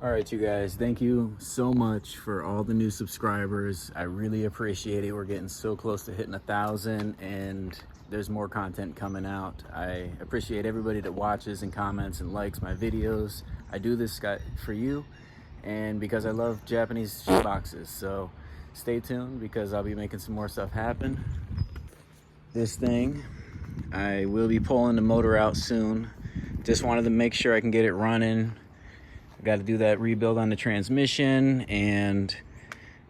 All right, you guys, thank you so much for all the new subscribers. I really appreciate it. We're getting so close to hitting 1,000 and there's more content coming out. I appreciate everybody that watches and comments and likes my videos. I do this for you and because I love Japanese shoe boxes. So stay tuned because I'll be making some more stuff happen. This thing, I will be pulling the motor out soon. Just wanted to make sure I can get it running. I got to do that rebuild on the transmission and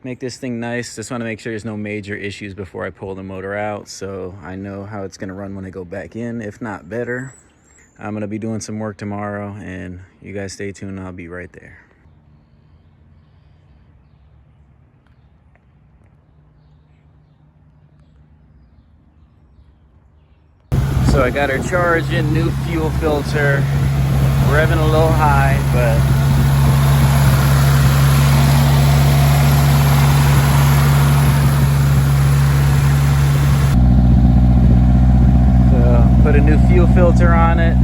make this thing nice. Just want to make sure there's no major issues before I pull the motor out, so I know how it's going to run when I go back in, if not better. I'm going to be doing some work tomorrow, and you guys stay tuned. I'll be right there. So I got her charging, new fuel filter, revving a little high, but put a new fuel filter on it,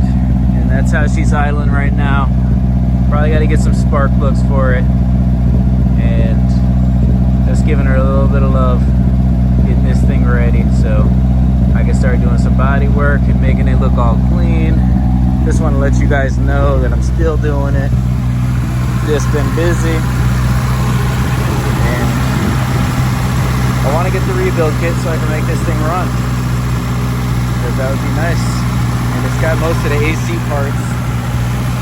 and that's how she's idling right now. Probably got to get some spark plugs for it, and just giving her a little bit of love, getting this thing ready so I can start doing some body work and making it look all clean. Just want to let you guys know that I'm still doing it. Just been busy, and I want to get the rebuild kit so I can make this thing run. That would be nice. And it's got most of the AC parts,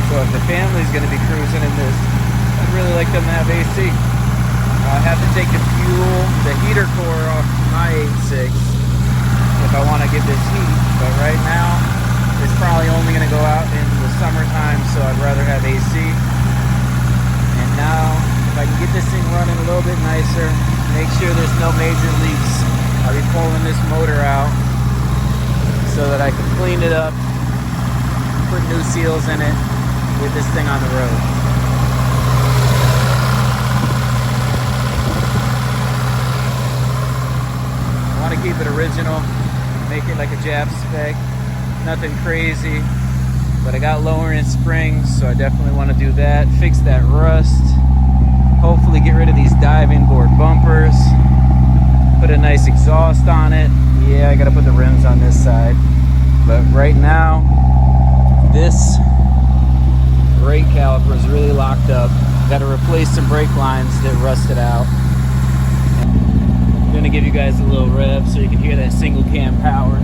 so if the family's going to be cruising in this, I'd really like them to have AC. I have to take the heater core off my 86 if I want to give this heat, but right now it's probably only going to go out in the summertime, so I'd rather have AC. And now if I can get this thing running a little bit nicer, make sure there's no major leaks, I'll be pulling this motor out so that I can clean it up, put new seals in it, get this thing on the road. I want to keep it original, make it like a Jap spec, nothing crazy, but I got lowering springs, so I definitely want to do that, fix that rust, hopefully get rid of these diving board bumpers, put a nice exhaust on it. Yeah, I gotta put the rims on this side, but right now this brake caliper is really locked up. Gotta replace some brake lines that rusted out. I'm gonna give you guys a little rev so you can hear that single cam power.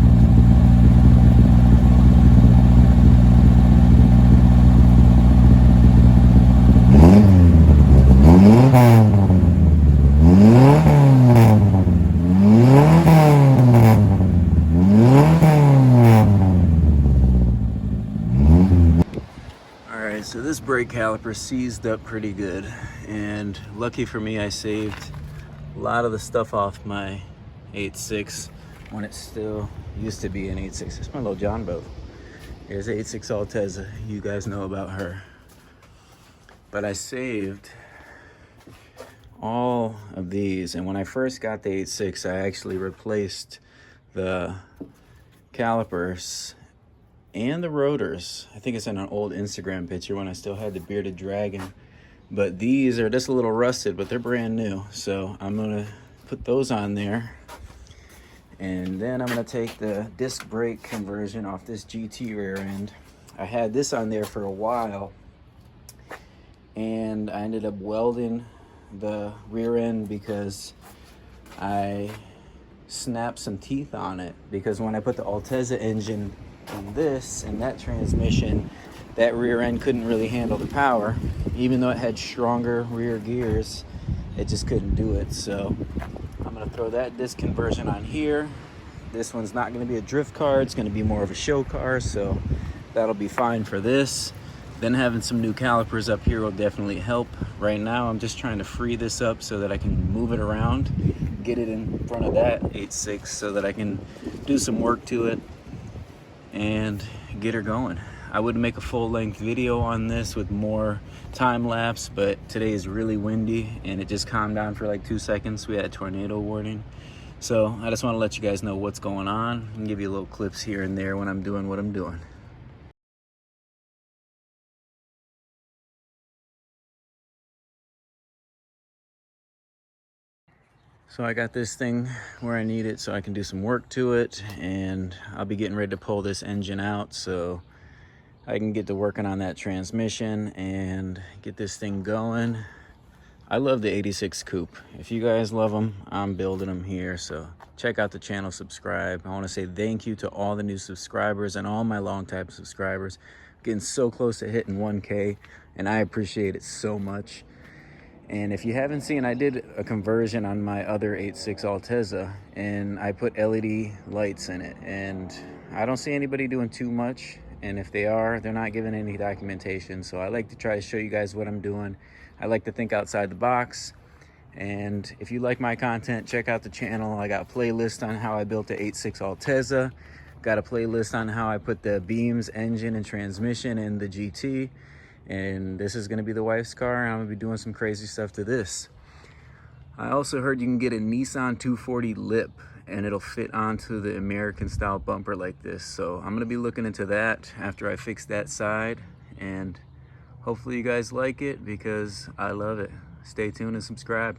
So this brake caliper seized up pretty good, and lucky for me I saved a lot of the stuff off my 86 when it still used to be an 86. It's my little John boat. Here's 86 Altezza. You guys know about her. But I saved all of these, and when I first got the 86 I actually replaced the calipers and the rotors. I think it's in an old Instagram picture when I still had the bearded dragon, but these are just a little rusted, but they're brand new, so I'm gonna put those on there, and then I'm gonna take the disc brake conversion off this GT rear end. I had this on there for a while, and I ended up welding the rear end because I snapped some teeth on it, because when I put the Altezza engine on this and that transmission, that rear end couldn't really handle the power. Even though it had stronger rear gears, it just couldn't do it. So I'm gonna throw that disc conversion on here. This one's not gonna be a drift car, it's gonna be more of a show car, so that'll be fine for this. Then having some new calipers up here will definitely help. Right now I'm just trying to free this up so that I can move it around, get it in front of that 86 so that I can do some work to it and get her going. I would make a full-length video on this with more time lapse, but today is really windy and it just calmed down for like 2 seconds. We had a tornado warning, so I just want to let you guys know what's going on and give you little clips here and there when I'm doing what I'm doing. So I got this thing where I need it so I can do some work to it, and I'll be getting ready to pull this engine out so I can get to working on that transmission and get this thing going. I love the 86 coupe. If you guys love them, I'm building them here. So check out the channel, subscribe. I want to say thank you to all the new subscribers and all my long-time subscribers. Getting so close to hitting 1K, and I appreciate it so much. And if you haven't seen, I did a conversion on my other 86 Altezza, and I put LED lights in it. And I don't see anybody doing too much. And if they are, they're not giving any documentation. So I like to try to show you guys what I'm doing. I like to think outside the box. And if you like my content, check out the channel. I got a playlist on how I built the 86 Altezza. Got a playlist on how I put the beams, engine, and transmission in the GT. And this is gonna be the wife's car, and I'm gonna be doing some crazy stuff to this. I also heard you can get a Nissan 240 lip, and it'll fit onto the American style bumper like this. So I'm gonna be looking into that after I fix that side, and hopefully you guys like it because I love it. Stay tuned and subscribe.